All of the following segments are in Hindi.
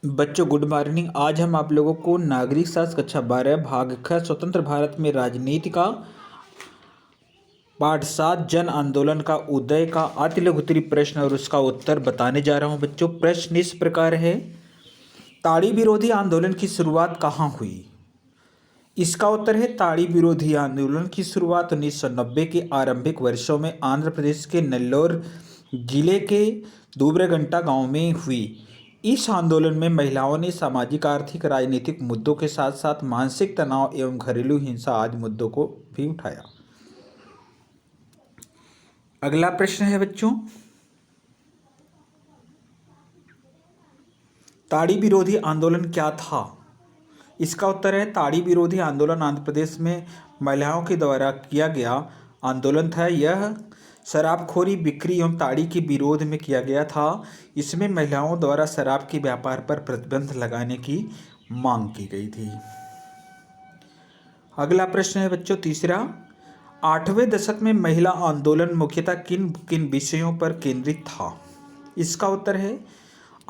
बच्चों गुड मॉर्निंग। आज हम आप लोगों को नागरिक शास्त्र कक्षा 12 भाग ख स्वतंत्र भारत में राजनीति का पाठ 7 जन आंदोलन का उदय का अति लघु उत्तरीय प्रश्न और उसका उत्तर बताने जा रहा हूं। बच्चों प्रश्न इस प्रकार है, ताड़ी विरोधी आंदोलन की शुरुआत कहाँ हुई? इसका उत्तर है ताड़ी विरोधी आंदोलन की शुरुआत 1990 के आरंभिक वर्षों में आंध्र प्रदेश के नेल्लोर जिले के दूबरेगंटा गांव में हुई। इस आंदोलन में महिलाओं ने सामाजिक, आर्थिक, राजनीतिक मुद्दों के साथ साथ मानसिक तनाव एवं घरेलू हिंसा आदि मुद्दों को भी उठाया। अगला प्रश्न है बच्चों, ताड़ी विरोधी आंदोलन क्या था? इसका उत्तर है ताड़ी विरोधी आंदोलन आंध्र प्रदेश में महिलाओं के द्वारा किया गया आंदोलन था। यह शराबखोरी, बिक्री एवं ताड़ी के विरोध में किया गया था। इसमें महिलाओं द्वारा शराब के व्यापार पर प्रतिबंध लगाने की मांग की गई थी। अगला प्रश्न है बच्चों तीसरा, 8वें दशक में महिला आंदोलन मुख्यतः किन किन विषयों पर केंद्रित था? इसका उत्तर है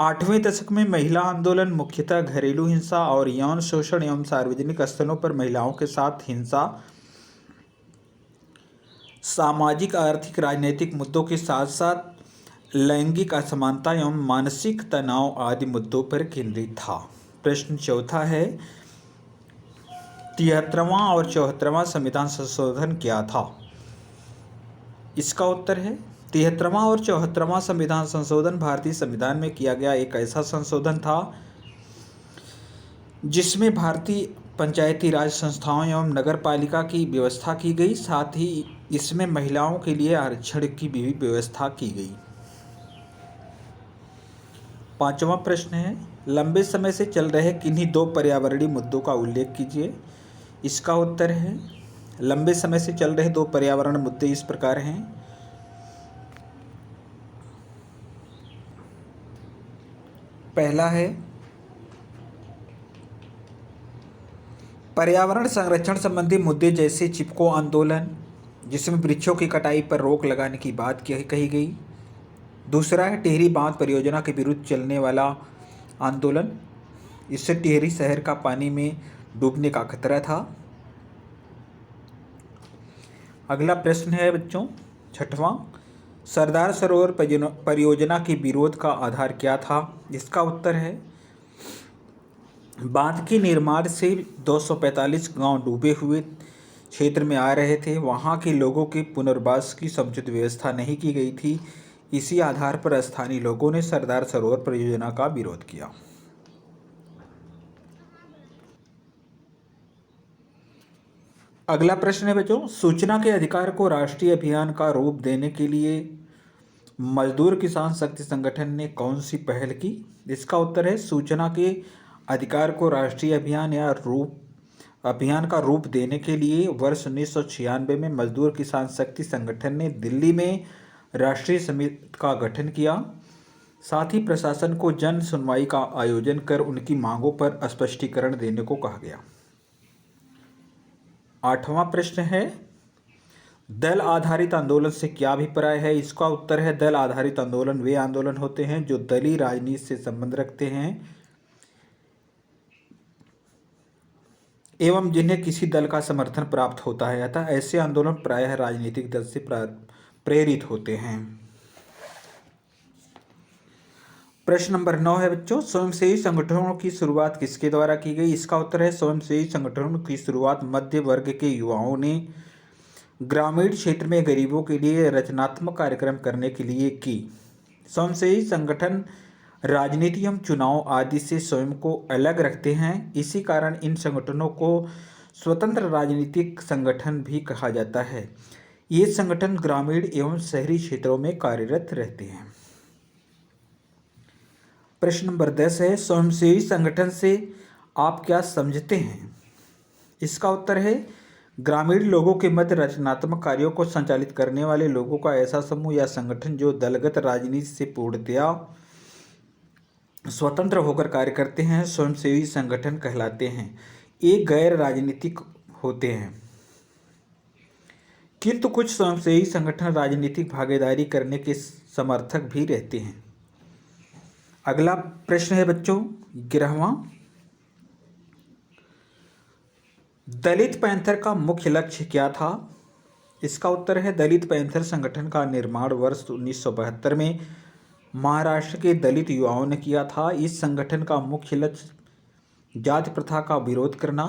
8वें दशक में महिला आंदोलन मुख्यतः घरेलू हिंसा और यौन शोषण एवं सार्वजनिक स्थलों पर महिलाओं के साथ हिंसा, सामाजिक, आर्थिक, राजनीतिक मुद्दों के साथ साथ लैंगिक असमानता एवं मानसिक तनाव आदि मुद्दों पर केंद्रित था। प्रश्न चौथा है, 73वां और 74वां संविधान संशोधन क्या था? इसका उत्तर है 73वां और 74वां संविधान संशोधन भारतीय संविधान में किया गया एक ऐसा संशोधन था जिसमें भारतीय पंचायती राज संस्थाओं एवं नगर पालिका की व्यवस्था की गई। साथ ही इसमें महिलाओं के लिए आरक्षण की भी व्यवस्था की गई। 5वां प्रश्न है, लंबे समय से चल रहे किन्हीं दो पर्यावरणीय मुद्दों का उल्लेख कीजिए। इसका उत्तर है लंबे समय से चल रहे दो पर्यावरण मुद्दे इस प्रकार हैं। पहला है पर्यावरण संरक्षण संबंधी मुद्दे जैसे चिपको आंदोलन, जिसमें वृक्षों की कटाई पर रोक लगाने की बात कही गई। दूसरा है टिहरी बांध परियोजना के विरुद्ध चलने वाला आंदोलन, इससे टिहरी शहर का पानी में डूबने का खतरा था। अगला प्रश्न है बच्चों 6वां, सरदार सरोवर परियोजना के विरोध का आधार क्या था? इसका उत्तर है बांध के निर्माण से 245 गांव डूबे हुए क्षेत्र में आ रहे थे। वहां के लोगों के पुनर्वास की समुचित व्यवस्था नहीं की गई थी। इसी आधार पर स्थानीय लोगों ने सरदार सरोवर परियोजना का विरोध किया। अगला प्रश्न है बच्चों, सूचना के अधिकार को राष्ट्रीय अभियान का रूप देने के लिए मजदूर किसान शक्ति संगठन ने कौन सी पहल की? इसका उत्तर है सूचना के अधिकार को राष्ट्रीय अभियान का रूप देने के लिए वर्ष 1996 में मजदूर किसान शक्ति संगठन ने दिल्ली में राष्ट्रीय समिति का गठन किया। साथ ही प्रशासन को जन सुनवाई का आयोजन कर उनकी मांगों पर स्पष्टीकरण देने को कहा गया। 8वां प्रश्न है, दल आधारित आंदोलन से क्या अभिप्राय है? इसका उत्तर है दल आधारित आंदोलन वे आंदोलन होते हैं जो दलीय राजनीति से संबंध रखते हैं एवं जिन्हें किसी दल का समर्थन प्राप्त होता है। अतः ऐसे आंदोलन प्रायः राजनीतिक दल से प्रेरित होते हैं। प्रश्न नंबर 9 है बच्चों, स्वयंसेवी संगठनों की शुरुआत किसके द्वारा की गई? इसका उत्तर है स्वयंसेवी संगठनों की शुरुआत मध्य वर्ग के युवाओं ने ग्रामीण क्षेत्र में गरीबों के लिए रचनात्मक कार्यक्रम करने के लिए की। स्वयंसेवी संगठन राजनीति एवं चुनाव आदि से स्वयं को अलग रखते हैं। इसी कारण इन संगठनों को स्वतंत्र राजनीतिक संगठन भी कहा जाता है। ये संगठन ग्रामीण एवं शहरी क्षेत्रों में कार्यरत रहते हैं। प्रश्न नंबर 10 है, स्वयंसेवी संगठन से आप क्या समझते हैं? इसका उत्तर है ग्रामीण लोगों के मध्य रचनात्मक कार्यों को संचालित करने वाले लोगों का ऐसा समूह या संगठन जो दलगत राजनीति से पूर्णतया स्वतंत्र होकर कार्य करते हैं स्वयंसेवी संगठन कहलाते हैं। ये गैर राजनीतिक होते हैं, किंतु कुछ स्वयंसेवी संगठन राजनीतिक भागीदारी करने के समर्थक भी रहते हैं। अगला प्रश्न है बच्चों 11वां, दलित पैंथर का मुख्य लक्ष्य क्या था? इसका उत्तर है दलित पैंथर संगठन का निर्माण वर्ष 1972 में महाराष्ट्र के दलित युवाओं ने किया था। इस संगठन का मुख्य लक्ष्य जाति प्रथा का विरोध करना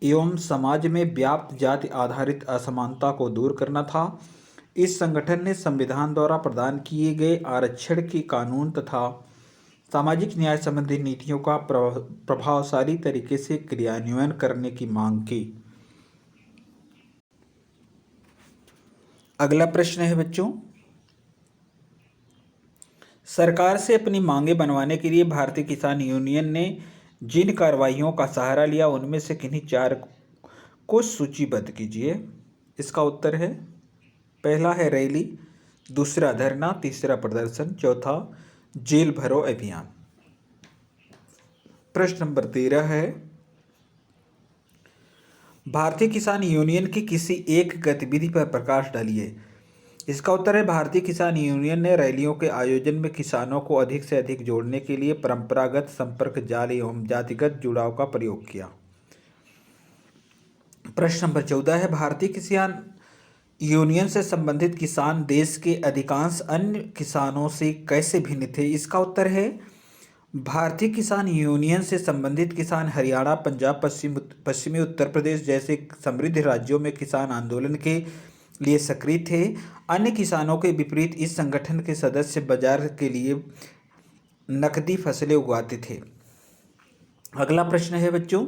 एवं समाज में व्याप्त जाति आधारित असमानता को दूर करना था। इस संगठन ने संविधान द्वारा प्रदान किए गए आरक्षण के कानून तथा सामाजिक न्याय संबंधी नीतियों का प्रभावशाली तरीके से क्रियान्वयन करने की मांग की। अगला प्रश्न है बच्चों, सरकार से अपनी मांगे बनवाने के लिए भारतीय किसान यूनियन ने जिन कार्रवाइयों का सहारा लिया उनमें से किन्हीं 4 को सूचीबद्ध कीजिए। इसका उत्तर है, पहला है रैली, दूसरा धरना, तीसरा प्रदर्शन, चौथा जेल भरो अभियान। प्रश्न नंबर 13 है, भारतीय किसान यूनियन की किसी एक गतिविधि पर प्रकाश डालिए। इसका उत्तर है, भारतीय किसान यूनियन ने रैलियों के आयोजन में किसानों को अधिक से अधिक जोड़ने के लिए परंपरागत संपर्क जाल एवं जातिगत जुड़ाव का प्रयोग किया। प्रश्न नंबर 14 है, भारतीय किसान यूनियन से संबंधित किसान देश के अधिकांश अन्य किसानों से कैसे भिन्न थे? इसका उत्तर है, भारतीय किसान यूनियन से संबंधित किसान हरियाणा, पंजाब, पश्चिमी उत्तर प्रदेश जैसे समृद्ध राज्यों में किसान आंदोलन के लिए सक्रिय थे। अन्य किसानों के विपरीत इस संगठन के सदस्य बाजार के लिए नकदी फसलें उगाते थे। अगला प्रश्न है बच्चों,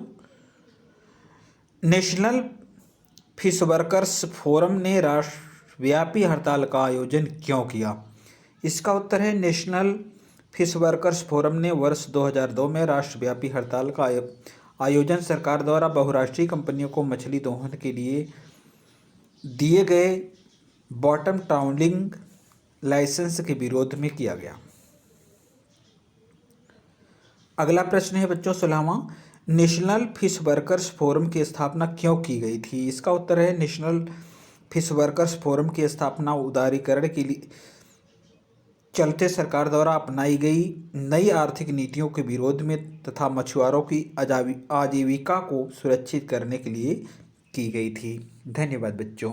नेशनल फिश वर्कर्स फोरम ने राष्ट्रव्यापी हड़ताल का आयोजन क्यों किया? इसका उत्तर है, नेशनल फिश वर्कर्स फोरम ने वर्ष 2002 में राष्ट्रव्यापी हड़ताल का आयोजन सरकार द्वारा बहुराष्ट्रीय कंपनियों को मछली दोहन के लिए दिए गए बॉटम ट्राउलिंग लाइसेंस के विरोध में किया गया। अगला प्रश्न है बच्चों 16वां, नेशनल फिश वर्कर्स फोरम की स्थापना क्यों की गई थी? इसका उत्तर है, नेशनल फिश वर्कर्स फोरम की स्थापना उदारीकरण के लिए चलते सरकार द्वारा अपनाई गई नई आर्थिक नीतियों के विरोध में तथा मछुआरों की आजीविका को सुरक्षित करने के लिए की गई थी। धन्यवाद बच्चों।